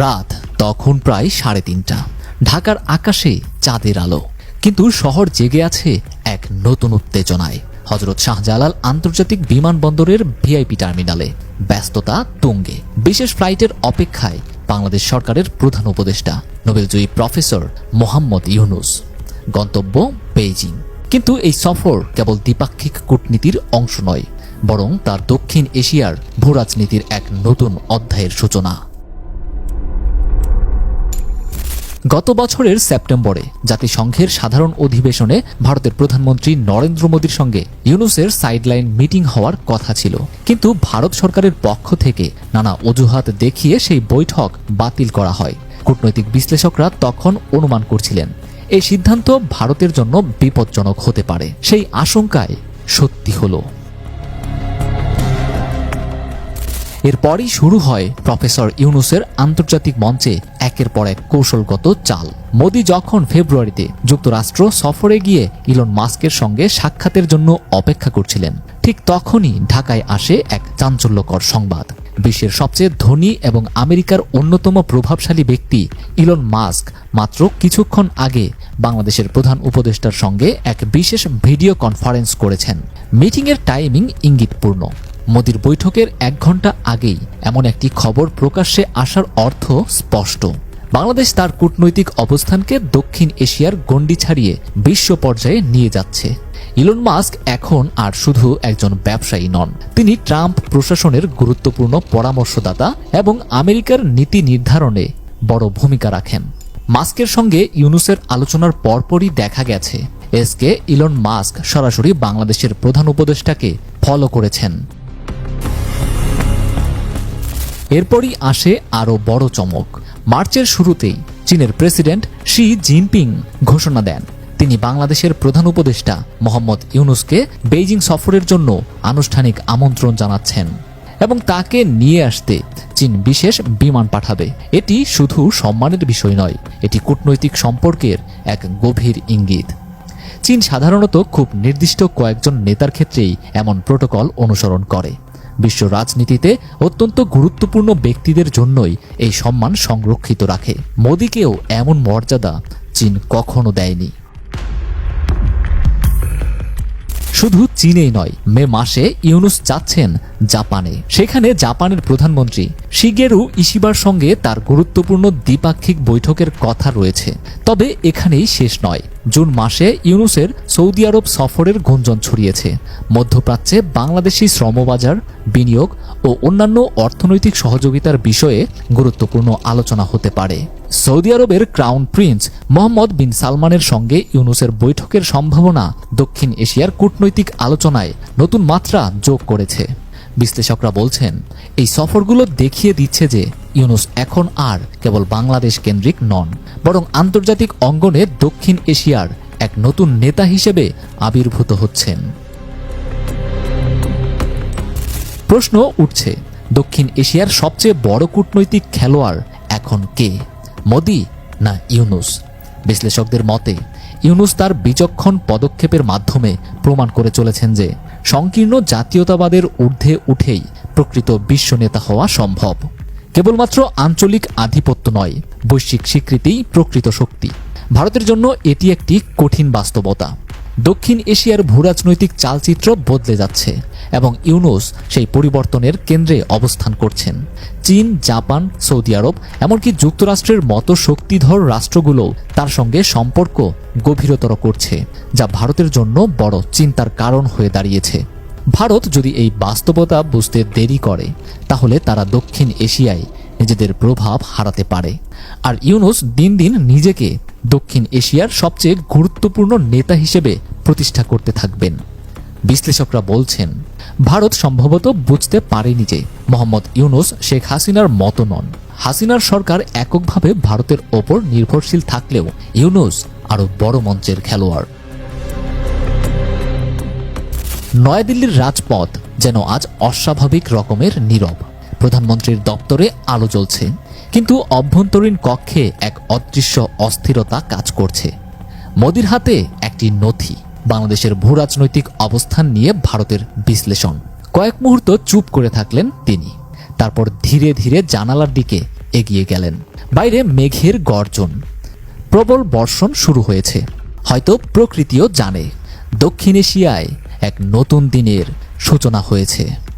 রাত তখন প্রায় 3:30। ঢাকার আকাশে চাঁদের আলো, কিন্তু শহর জেগে আছে এক নতুন উত্তেজনায়। হযরত শাহজালাল আন্তর্জাতিক বিমানবন্দরের ভিআইপি টার্মিনালে ব্যস্ততা তুঙ্গে। বিশেষ ফ্লাইটের অপেক্ষায় বাংলাদেশ সরকারের প্রধান উপদেষ্টা নোবেলজয়ী প্রফেসর মোহাম্মদ ইউনূস। গন্তব্য বেইজিং। কিন্তু এই সফর কেবল দ্বিপাক্ষিক কূটনীতির অংশ নয়, বরং তার দক্ষিণ এশিয়ার ভূরাজনীতির এক নতুন অধ্যায়ের সূচনা। গত বছরের সেপ্টেম্বরে জাতিসংঘের সাধারণ অধিবেশনে ভারতের প্রধানমন্ত্রী নরেন্দ্র মোদীর সঙ্গে ইউনূসের সাইডলাইন মিটিং হওয়ার কথা ছিল, কিন্তু ভারত সরকারের পক্ষ থেকে নানা অজুহাত দেখিয়ে সেই বৈঠক বাতিল করা হয়। কূটনৈতিক বিশ্লেষকরা তখন অনুমান করছিলেন এই সিদ্ধান্ত ভারতের জন্য বিপজ্জনক হতে পারে। সেই আশঙ্কায় সত্যি হলো। এরপরই শুরু হয় প্রফেসর ইউনূসের আন্তর্জাতিক মঞ্চে একের পর এক কৌশলগত চাল। মোদি যখন ফেব্রুয়ারিতে যুক্তরাষ্ট্র সফরে গিয়ে ইলন মাস্কের সঙ্গে সাক্ষাতের জন্য অপেক্ষা করছিলেন, ঠিক তখনই ঢাকায় আসে এক চাঞ্চল্যকর সংবাদ। বিশ্বের সবচেয়ে ধনী এবং আমেরিকার অন্যতম প্রভাবশালী ব্যক্তি ইলন মাস্ক মাত্র কিছুক্ষণ আগে বাংলাদেশের প্রধান উপদেষ্টার সঙ্গে এক বিশেষ ভিডিও কনফারেন্স করেছেন। মিটিংয়ের টাইমিং ইঙ্গিতপূর্ণ। মোদির বৈঠকের 1 ঘন্টা আগেই এমন একটি খবর প্রকাশ্যে আসার অর্থ স্পষ্ট। বাংলাদেশ তার কূটনৈতিক অবস্থানকে দক্ষিণ এশিয়ার গণ্ডি ছাড়িয়ে বিশ্ব পর্যায়ে নিয়ে যাচ্ছে। ইলন মাস্ক এখন আর শুধু একজন ব্যবসায়ী নন, তিনি ট্রাম্প প্রশাসনের গুরুত্বপূর্ণ পরামর্শদাতা এবং আমেরিকার নীতি নির্ধারণে বড় ভূমিকা রাখেন। মাস্কের সঙ্গে ইউনূসের আলোচনার পরপরই দেখা গেছে ইলন মাস্ক সরাসরি বাংলাদেশের প্রধান উপদেষ্টাকে ফলো করেছেন। এরপরই আসে আরও বড় চমক। মার্চের শুরুতেই চীনের প্রেসিডেন্ট শি জিনপিং ঘোষণা দেন তিনি বাংলাদেশের প্রধান উপদেষ্টা মোহাম্মদ ইউনূসকে বেইজিং সফরের জন্য আনুষ্ঠানিক আমন্ত্রণ জানাচ্ছেন এবং তাকে নিয়ে আসতে চীন বিশেষ বিমান পাঠাবে। এটি শুধু সম্মানের বিষয় নয়, এটি কূটনৈতিক সম্পর্কের এক গভীর ইঙ্গিত। চীন সাধারণত খুব নির্দিষ্ট কয়েকজন নেতার ক্ষেত্রেই এমন প্রোটোকল অনুসরণ করে। বিশ্ব রাজনীতিতে অত্যন্ত গুরুত্বপূর্ণ ব্যক্তিদের জন্যই এই সম্মান সংরক্ষিত রাখে। মোদিকেও এমন মর্যাদা চীন কখনো দেয়নি। শুধু চীনেই নয়, মে মাসে ইউনূস যাচ্ছেন জাপানে। সেখানে জাপানের প্রধানমন্ত্রী শিগেরু ইশিবার সঙ্গে তার গুরুত্বপূর্ণ দ্বিপাক্ষিক বৈঠকের কথা রয়েছে। তবে এখানেই শেষ নয়। জুন মাসে ইউনূসের সৌদি আরব সফরের গুঞ্জন ছড়িয়েছে। মধ্যপ্রাচ্যে বাংলাদেশি শ্রমবাজার, বিনিয়োগ ও অন্যান্য অর্থনৈতিক সহযোগিতার বিষয়ে গুরুত্বপূর্ণ আলোচনা হতে পারে। সৌদি আরবের ক্রাউন প্রিন্স মোহাম্মদ বিন সালমানের সঙ্গে ইউনূসের বৈঠকের সম্ভাবনা দক্ষিণ এশিয়ার কূটনৈতিক আলোচনায় নতুন মাত্রা যোগ করেছে। বিশ্লেষকরা বলছেন এই সফরগুলো দেখিয়ে দিচ্ছে যে ইউনূস এখন আর কেবল বাংলাদেশ কেন্দ্রিক নন, বরং আন্তর্জাতিক অঙ্গনে দক্ষিণ এশিয়ার এক নতুন নেতা হিসেবে আবির্ভূত হচ্ছেন। প্রশ্ন উঠছে, দক্ষিণ এশিয়ার সবচেয়ে বড় কূটনৈতিক খেলোয়াড় এখন কে, মোদি না ইউনূস? বিশ্লেষকদের মতে ইউনূস তার বিচক্ষণ পদক্ষেপের মাধ্যমে প্রমাণ করে চলেছেন যে সংকীর্ণ জাতীয়তাবাদের ঊর্ধ্বে উঠেই প্রকৃত বিশ্ব নেতা হওয়া সম্ভব। কেবলমাত্র আঞ্চলিক আধিপত্য নয়, বৈশ্বিক স্বীকৃতিই প্রকৃত শক্তি। ভারতের জন্য এটি একটি কঠিন বাস্তবতা। দক্ষিণ এশিয়ার ভূরাজনৈতিক চালচিত্র বদলে যাচ্ছে এবং ইউনূস সেই পরিবর্তনের কেন্দ্রে অবস্থান করছেন। চীন, জাপান, সৌদি আরব, এমনকি যুক্তরাষ্ট্রের মতো শক্তিধর রাষ্ট্রগুলোও তার সঙ্গে সম্পর্ক গভীরতর করছে, যা ভারতের জন্য বড় চিন্তার কারণ হয়ে দাঁড়িয়েছে। ভারত যদি এই বাস্তবতা বুঝতে দেরি করে, তাহলে তারা দক্ষিণ এশিয়ায় নিজেদের প্রভাব হারাতে পারে। আর ইউনূস দিন দিন নিজেকে দক্ষিণ এশিয়ার সবচেয়ে গুরুত্বপূর্ণ নেতা হিসেবে প্রতিষ্ঠা করতে থাকবেন। বিশ্লেষকরা বলছেন ভারত সম্ভবত বুঝতে পারেনি যে মোহাম্মদ ইউনূস শেখ হাসিনার মতো নন। হাসিনার সরকার এককভাবে ভারতের ওপর নির্ভরশীল থাকলেও ইউনূস আরও বড় মঞ্চের খেলোয়াড়। নয়াদিল্লির রাজপথ যেন আজ অস্বাভাবিক রকমের নীরব। প্রধানমন্ত্রীর দপ্তরে আলো জ্বলছে, কিন্তু অভ্যন্তরীণ কক্ষে এক অদৃশ্য অস্থিরতা কাজ করছে। মোদির হাতে একটি নথি, বাংলাদেশের ভূরাজনৈতিক অবস্থান নিয়ে ভারতের বিশ্লেষণ। কয়েক মুহূর্ত চুপ করে থাকলেন তিনি, তারপর ধীরে ধীরে জানালার দিকে এগিয়ে গেলেন। বাইরে মেঘের গর্জন, প্রবল বর্ষণ শুরু হয়েছে। হয়তো প্রকৃতিও জানে দক্ষিণ এশিয়ায় এক নতুন দিনের সূচনা হয়েছে।